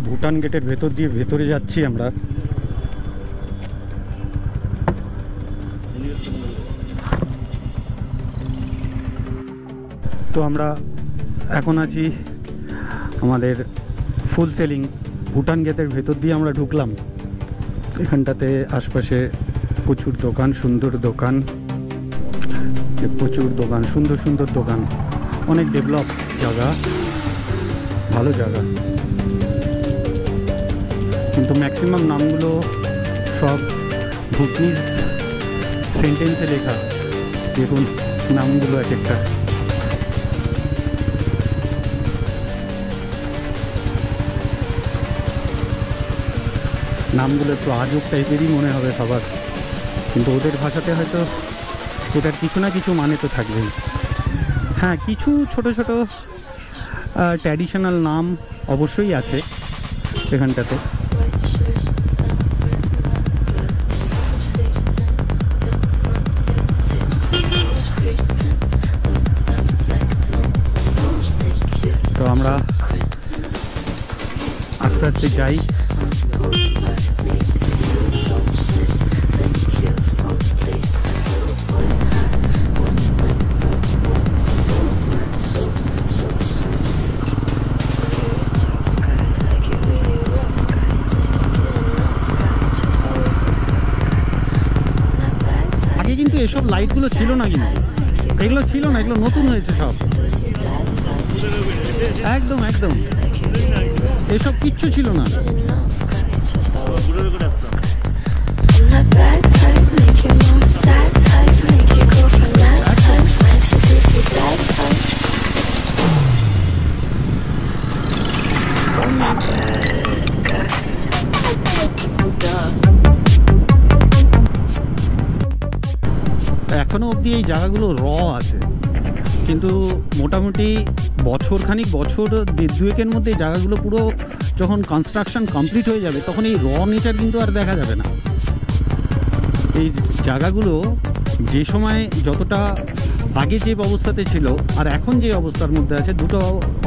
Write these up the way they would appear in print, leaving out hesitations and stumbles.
ভুটান গেটের ভেতর দিয়ে ভেতরে যাচ্ছি আমরা। তো আমরা এখন আছি আমাদের ফুল সেলিং ভুটান গেটের ভেতর দিয়ে আমরা ঢুকলাম। এখানটাতে আশপাশে প্রচুর দোকান, সুন্দর দোকান, প্রচুর দোকান, সুন্দর সুন্দর দোকান, অনেক ডেভেলপ জায়গা, ভালো জায়গা। কিন্তু ম্যাক্সিমাম নামগুলো সব ভুটনিজ সেন্টেন্সে লেখা। দেখুন নামগুলো এক একটা। নামগুলো একটু আজব টাইপেরই মনে হবে সবার, কিন্তু ওদের ভাষাতে হয়তো এটার কিছু না কিছু মানে তো থাকবেই। হ্যাঁ, কিছু ছোট ছোট ট্র্যাডিশনাল নাম অবশ্যই আছে এখানটাতে। তো আমরা আস্তে আস্তে যাই। আগে কিন্তু এসব লাইটগুলো ছিল না, কিন্তু এগুলো ছিল না, এগুলো নতুন হয়েছে সব। একদম একদম এসব কিচ্ছু ছিল না। এখনো অবধি এই জায়গাগুলো র আছে, কিন্তু মোটামুটি বছর দুয়েকের মধ্যে জায়গাগুলো পুরো যখন কনস্ট্রাকশন কমপ্লিট হয়ে যাবে তখন এই র নেচার কিন্তু আর দেখা যাবে না। এই জায়গাগুলো যে সময় যতটা আগে যে অবস্থাতে ছিল আর এখন যে অবস্থার মধ্যে আছে, দুটো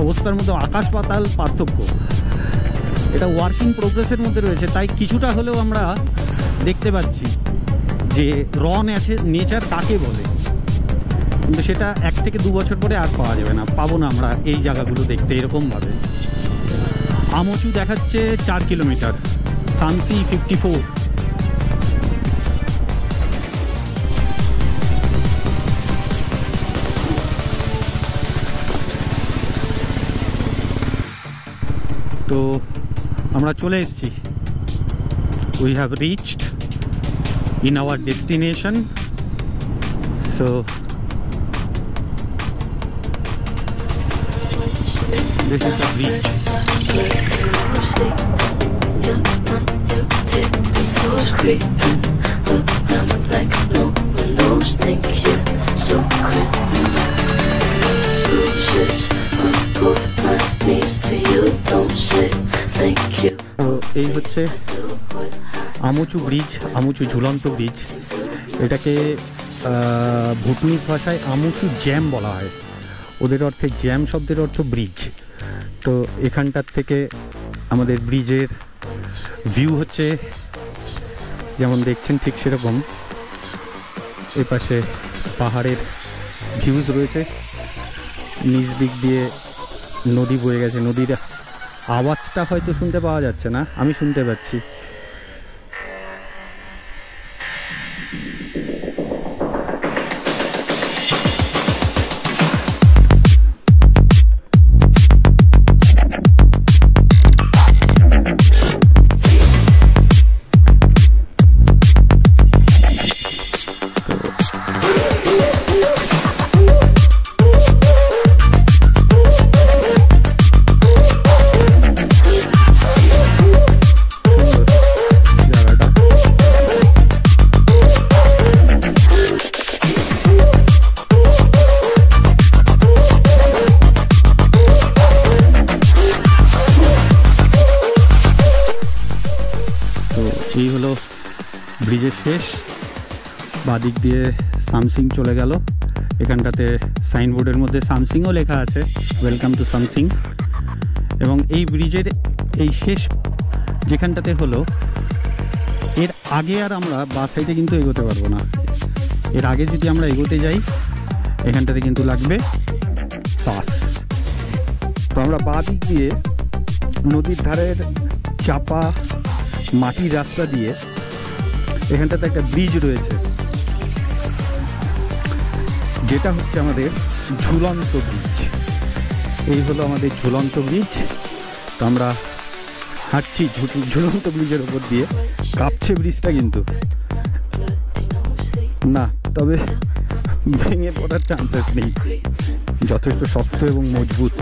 অবস্থার মধ্যে আকাশ পাতাল পার্থক্য। এটা ওয়ার্ক ইন প্রোগ্রেসের মধ্যে রয়েছে, তাই কিছুটা হলেও আমরা দেখতে পাচ্ছি যে র নেচার কাকে বলে। কিন্তু সেটা 1 থেকে 2 বছর পরে আর পাওয়া যাবে না, পাবো না আমরা এই জায়গাগুলো দেখতে এরকমভাবে। আমচু দেখাচ্ছে 4 কিলোমিটার, সানসি 54। তো আমরা চলে এসেছি, we have reached in our destination. So this is the beach. এই হচ্ছে আমচু ব্রিজ, আমচু ঝুলন্ত ব্রিজ। এটাকে ভুটনিজ ভাষায় আমচু জ্যাম বলা হয়। ওদের অর্থে জ্যাম শব্দের অর্থ ব্রিজ। তো এখানটার থেকে আমাদের ব্রিজের ভিউ হচ্ছে যেমন দেখছেন ঠিক সেরকম। এপাশে পাহাড়ের ভিউজ রয়েছে, নিচ দিক দিয়ে নদী বয়ে গেছে। নদীর আওয়াজটা হয়তো শুনতে পাওয়া যাচ্ছে না, আমি শুনতে পাচ্ছি। এই হলো ব্রিজের শেষ। বাদিক দিয়ে সামসিং চলে গেল। এখানটাতে সাইনবোর্ডের মধ্যে সামসিংও লেখা আছে, ওয়েলকাম টু সামসিং। এবং এই ব্রিজের এই শেষ যেখানটাতে হলো, এর আগে আর আমরা বা সাইডে কিন্তু এগোতে পারবো না। এর আগে যদি আমরা এগোতে যাই এখানটাতে কিন্তু লাগবে পাস। তো আমরা বাঁ দিক দিয়ে নদীর ধারের চাপা মাটির রাস্তা দিয়ে, এখানটাতে একটা ব্রিজ রয়েছে যেটা হচ্ছে আমাদের ঝুলন্ত ব্রিজ। এই হলো আমাদের ঝুলন্ত ব্রিজ। তো আমরা হাঁটছি ঝুলন্ত ব্রিজের ওপর দিয়ে। কাঁপছে ব্রিজটা কিন্তু না, তবে ভেঙে পড়ার চান্সেস নেই, যথেষ্ট শক্ত এবং মজবুত।